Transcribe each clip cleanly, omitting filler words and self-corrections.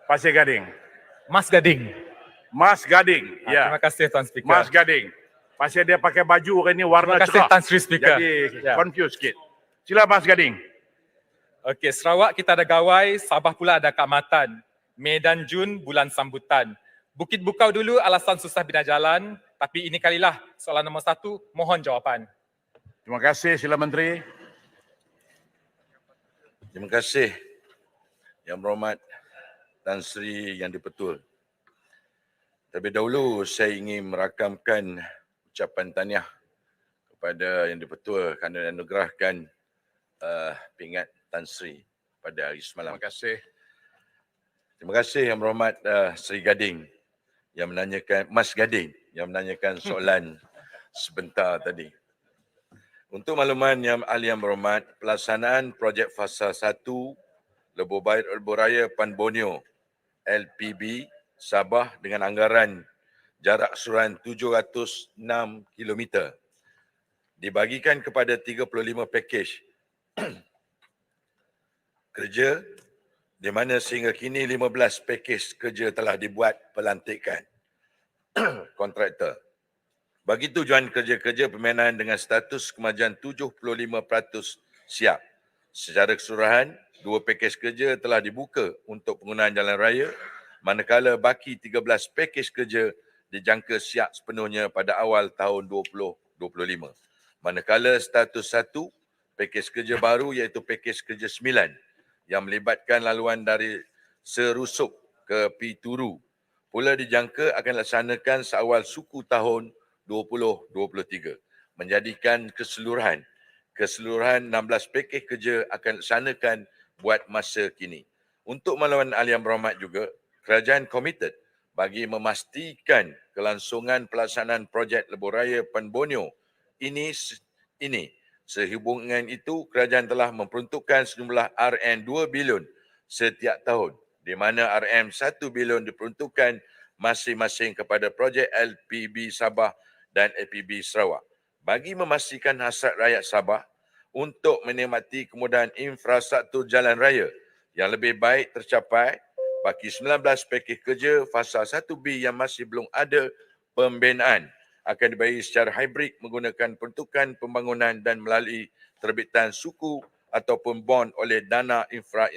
Pasir Gading. Mas Gading. Mas Gading. Ya. Terima kasih Tuan Speaker. Mas Gading. Pasir dia pakai baju hari ni warna Terima kasih cerah. Tan Sri Speaker. Jadi Ya. confused sikit. Sila Mas Gading. Okey, Sarawak kita ada gawai, Sabah pula ada Keamatan. Medan Jun bulan sambutan. Bukit Bukau dulu alasan susah bina jalan, tapi ini kalilah soalan nombor 1, mohon jawapan. Terima kasih. Sila Menteri. Terima kasih Yang Berhormat Tan Sri Yang di-Pertua. Terlebih dahulu saya ingin merakamkan ucapan tahniah kepada Yang di-Pertua kerana anugerahkan pingat Tan Sri pada hari semalam. Terima kasih. Terima kasih Yang Berhormat Sri Gading yang menanyakan, Mas Gading yang menanyakan soalan sebentar tadi. Untuk makluman Yang Ahli Yang Berhormat, pelaksanaan projek fasa 1 Lebuh Raya Pan Borneo LPB Sabah dengan anggaran jarak suruhan 706 km dibagikan kepada 35 pakej kerja di mana sehingga kini 15 pakej kerja telah dibuat pelantikan kontraktor. Bagi tujuan kerja-kerja permainan dengan status kemajuan 75% siap. Secara keseluruhan, 2 pakej kerja telah dibuka untuk penggunaan jalan raya, manakala baki 13 pakej kerja dijangka siap sepenuhnya pada awal tahun 2025. Manakala status 1, pakej kerja baru iaitu pakej kerja 9 yang melibatkan laluan dari Serusuk ke Pituru pula dijangka akan dilaksanakan seawal suku tahun 2023, menjadikan keseluruhan 16 pakej kerja akan dilaksanakan buat masa kini. Untuk makluman Ahli Yang Berhormat juga, kerajaan komited bagi memastikan kelangsungan pelaksanaan projek Lebuh Raya Pan Borneo ini. Sehubungan itu, kerajaan telah memperuntukkan sejumlah RM2 bilion setiap tahun, di mana RM1 bilion diperuntukkan masing-masing kepada projek LPB Sabah dan LPB Sarawak bagi memastikan hasrat rakyat Sabah untuk menikmati kemudahan infrastruktur jalan raya yang lebih baik tercapai. Bagi 19 pakej kerja fasa 1B yang masih belum ada pembinaan akan dibagi secara hibrid menggunakan peruntukan pembangunan dan melalui terbitan suku ataupun bond oleh Dana Infra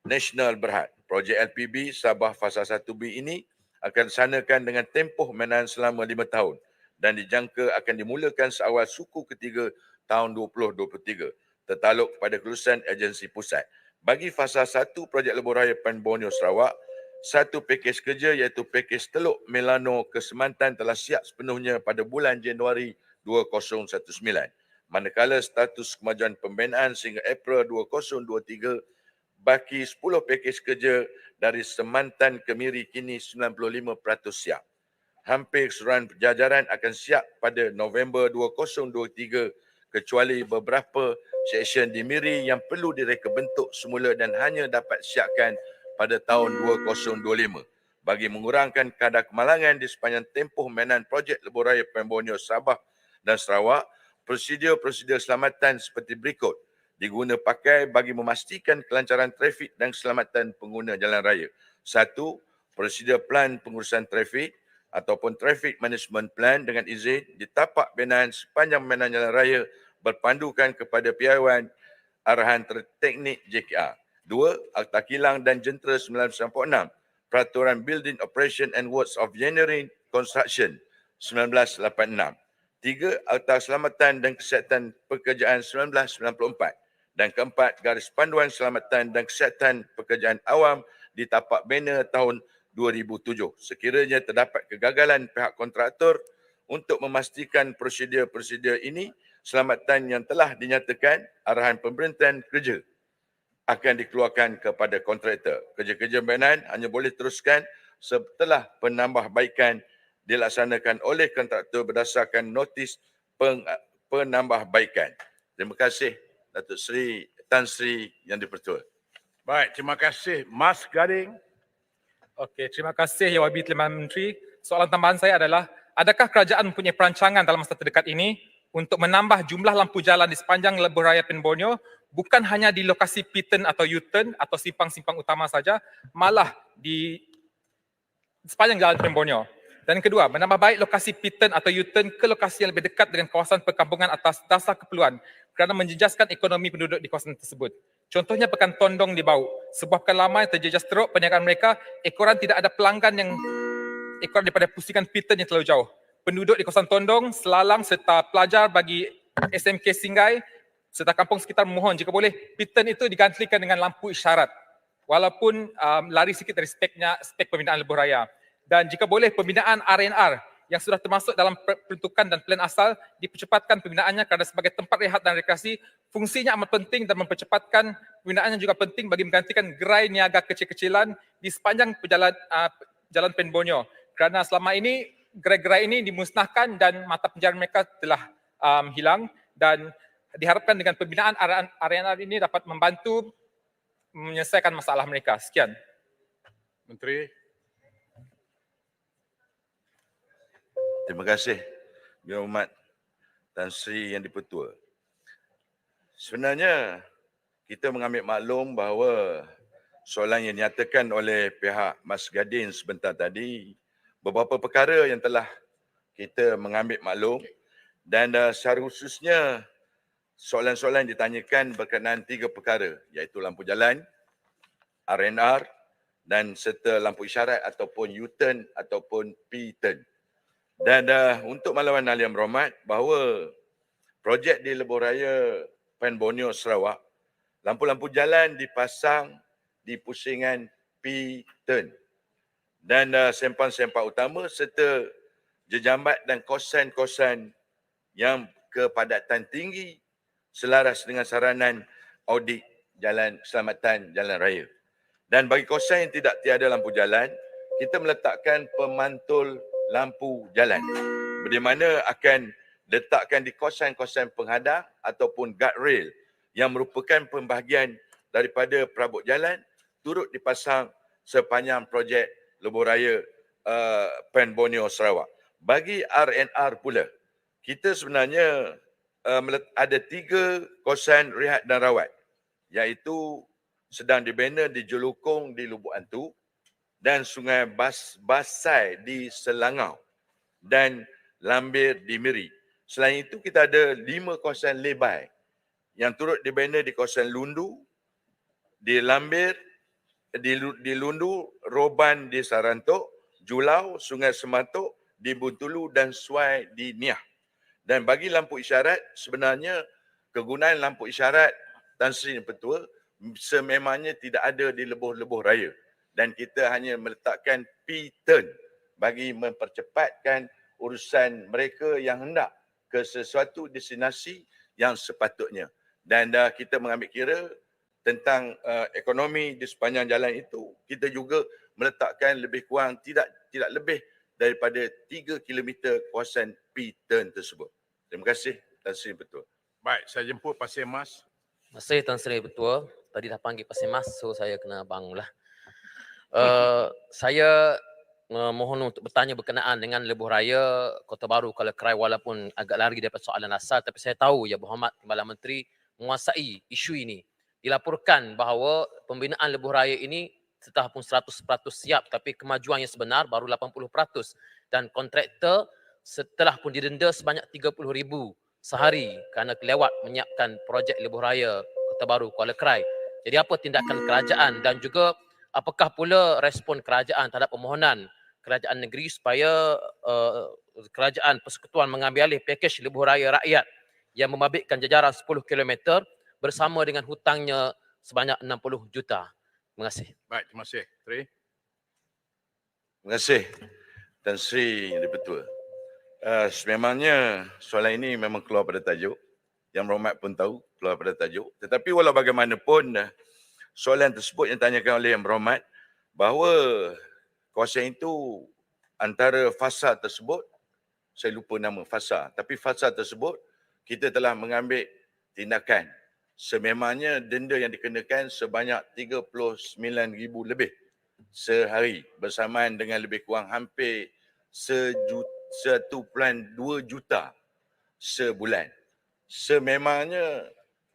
Nasional Berhad. Projek LPB Sabah fasa 1B ini akan disanakan dengan tempoh pembinaan selama 5 tahun dan dijangka akan dimulakan seawal suku ketiga tahun 2023 tertaluk pada kelulusan agensi pusat. Bagi fasa 1 projek Lebuh Raya Pan Borneo Sarawak, 1 pakej kerja iaitu pakej Teluk Melano ke Semantan telah siap sepenuhnya pada bulan Januari 2019. Manakala status kemajuan pembinaan sehingga April 2023, baki 10 pakej kerja dari Semantan ke Miri kini 95% siap. Hampir keseluruhan penjajaran akan siap pada November 2023 kecuali beberapa seksyen di Miri yang perlu direka bentuk semula dan hanya dapat siapkan pada tahun 2025. Bagi mengurangkan kadar kemalangan di sepanjang tempoh mainan projek Lebuh Raya Pan Borneo Sabah dan Sarawak, prosedur keselamatan seperti berikut diguna pakai bagi memastikan kelancaran trafik dan keselamatan pengguna jalan raya. 1. Prosedur plan pengurusan trafik ataupun Traffic Management Plan dengan izin di tapak binaan sepanjang mainan jalan raya berpandukan kepada piawaian arahan teknik JKR. 2. Akta Kilang dan Jentera 1996, Peraturan Building Operation and Works of Engineering Construction 1986. 3. Akta Keselamatan dan Kesihatan Pekerjaan 1994. Dan keempat, Garis Panduan Keselamatan dan Kesihatan Pekerjaan Awam di tapak bina tahun 2007. Sekiranya terdapat kegagalan pihak kontraktor untuk memastikan prosedur-prosedur ini, keselamatan yang telah dinyatakan, arahan pemerintahan kerja akan dikeluarkan kepada kontraktor. Kerja-kerja pembinaan hanya boleh teruskan setelah penambahbaikan dilaksanakan oleh kontraktor berdasarkan notis penambahbaikan. Terima kasih Datuk Seri Tan Sri Yang di-Pertua. Baik, terima kasih Mas Gading. Okey, terima kasih Yang Wabi Terima Menteri. Soalan tambahan saya adalah, adakah kerajaan mempunyai perancangan dalam masa terdekat ini untuk menambah jumlah lampu jalan di sepanjang Lebuh Raya Pan Borneo, bukan hanya di lokasi P-turn atau U-turn atau simpang-simpang utama saja, malah di sepanjang Jalan Pen Borneo. Dan kedua, menambah baik lokasi P-turn atau U-turn ke lokasi yang lebih dekat dengan kawasan perkampungan atas dasar keperluan kerana menjejaskan ekonomi penduduk di kawasan tersebut. Contohnya Pekan Tondong di Bau, sebuah pekan lama yang terjejas teruk perniagaan mereka, ekoran tidak ada pelanggan yang ekoran daripada pusingan P-turn yang terlalu jauh. Penduduk di kawasan Tondong, Selalang serta pelajar bagi SMK Singgai serta kampung sekitar memohon jika boleh P-turn itu digantikan dengan lampu isyarat walaupun lari sikit dari spek pembinaan lebuh raya. Dan jika boleh pembinaan R&R yang sudah termasuk dalam peruntukan dan plan asal dipercepatkan pembinaannya kerana sebagai tempat rehat dan rekreasi fungsinya amat penting dan mempercepatkan pembinaannya juga penting bagi menggantikan gerai niaga kecil-kecilan di sepanjang Jalan Pen Borneo kerana selama ini gerai-gerai ini dimusnahkan dan mata penjara mereka telah hilang dan diharapkan dengan pembinaan R&R ini dapat membantu menyelesaikan masalah mereka. Sekian. Menteri. Terima kasih, Yang Hormat Tan Sri Yang Dipertua. Sebenarnya kita mengambil maklum bahawa soalan yang dinyatakan oleh pihak Mas Gadin sebentar tadi, beberapa perkara yang telah kita mengambil maklum dan secara khususnya soalan-soalan ditanyakan berkenaan 3 perkara iaitu lampu jalan, R&R dan serta lampu isyarat ataupun U-turn ataupun P-turn. Dan untuk makluman Yang Berhormat bahawa projek di Lebuh Raya Pen Borneo Sarawak, lampu-lampu jalan dipasang di pusingan P-turn dan sempan-sempan utama serta jejambat dan kawasan-kawasan yang kepadatan tinggi selaras dengan saranan audit jalan keselamatan jalan raya. Dan bagi kawasan yang tidak tiada lampu jalan, kita meletakkan pemantul lampu jalan di mana akan letakkan di kawasan-kawasan penghadang ataupun guardrail yang merupakan pembahagian daripada perabot jalan turut dipasang sepanjang projek Lebuh Raya Pen Borneo Sarawak. Bagi R&R pula, kita sebenarnya ada 3 kawasan rehat dan rawat iaitu sedang dibina di Jelukong di Lubuk Antu dan Sungai Basai di Selangau dan Lambir di Miri. Selain itu kita ada 5 kawasan lebai yang turut dibina di kawasan Lundu, di Lambir, di Lundu, Roban di Sarantok, Julau, Sungai Sematok, di Buntulu dan Suai di Niah. Dan bagi lampu isyarat, sebenarnya kegunaan lampu isyarat Tan Sri Yang Pertua sememangnya tidak ada di lebuh-lebuh raya. Dan kita hanya meletakkan P-turn bagi mempercepatkan urusan mereka yang hendak ke sesuatu destinasi yang sepatutnya. Dan kita mengambil kira tentang ekonomi di sepanjang jalan itu, kita juga meletakkan lebih kurang tidak lebih daripada 3 km kawasan P-turn tersebut. Terima kasih Tan Sri Pertua. Baik, saya jemput Pasir Mas. Terima kasih Tan Sri Pertua. Tadi dah panggil Pasir Mas, so saya kena bangunlah. Saya mohon untuk bertanya berkenaan dengan Lebuh Raya Kota Baru Kuala Krai walaupun agak lari daripada soalan asal, tapi saya tahu Yang Berhormat Timbalan Menteri menguasai isu ini. Dilaporkan bahawa pembinaan Lebuh Raya ini setelah pun 100% siap tapi kemajuan yang sebenar baru 80% dan kontraktor setelah pun didenda sebanyak 30,000 sehari kerana kelewat menyiapkan projek Lebuh Raya Kota Baru Kuala Krai. Jadi apa tindakan kerajaan dan juga apakah pula respon kerajaan terhadap permohonan kerajaan negeri supaya kerajaan persekutuan mengambil alih pakej Lebuh Raya Rakyat yang membabitkan jajaran 10 km bersama dengan hutangnya sebanyak 60 juta. Terima kasih. Baik, terima kasih. Menteri. Terima kasih Tan Sri Yang Dipertua. Sememangnya soalan ini memang keluar pada tajuk. Yang Berhormat pun tahu keluar pada tajuk. Tetapi walau bagaimanapun soalan tersebut yang ditanyakan oleh Yang Berhormat bahawa kawasan itu antara fasa tersebut, saya lupa nama fasa, tapi fasa tersebut kita telah mengambil tindakan. Sememangnya denda yang dikenakan sebanyak 39,000 lebih sehari bersamaan dengan lebih kurang hampir 1.2 juta sebulan. Sememangnya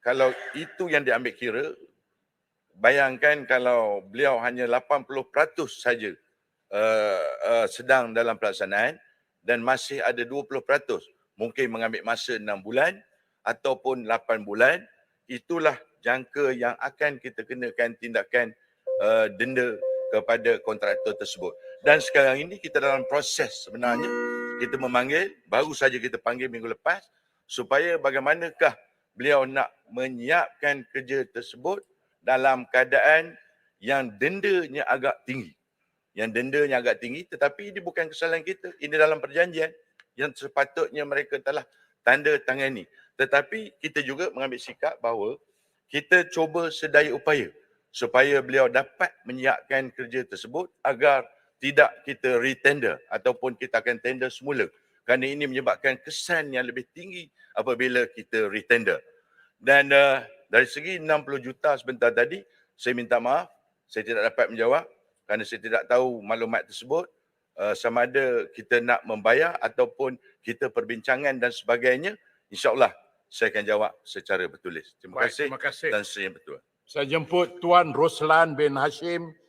kalau itu yang diambil kira, bayangkan kalau beliau hanya 80% saja sedang dalam pelaksanaan dan masih ada 20% mungkin mengambil masa 6 bulan ataupun 8 bulan, itulah jangka yang akan kita kenakan tindakan denda kepada kontraktor tersebut. Dan sekarang ini kita dalam proses sebenarnya, kita memanggil, baru saja kita panggil minggu lepas, supaya bagaimanakah beliau nak menyiapkan kerja tersebut dalam keadaan yang dendanya agak tinggi. Yang dendanya agak tinggi, tetapi ini bukan kesalahan kita. Ini dalam perjanjian yang sepatutnya mereka telah tanda tangani. Tetapi kita juga mengambil sikap bahawa kita cuba sedaya upaya supaya beliau dapat menyiapkan kerja tersebut agar tidak kita retender ataupun kita akan tender semula. Kerana ini menyebabkan kesan yang lebih tinggi apabila kita retender. Dan dari segi 60 juta sebentar tadi, saya minta maaf, saya tidak dapat menjawab kerana saya tidak tahu maklumat tersebut sama ada kita nak membayar ataupun kita perbincangan dan sebagainya. InsyaAllah saya akan jawab secara bertulis. Terima Baik, kasih terima kasih. dan saya yang betul. Saya jemput Tuan Roslan bin Hashim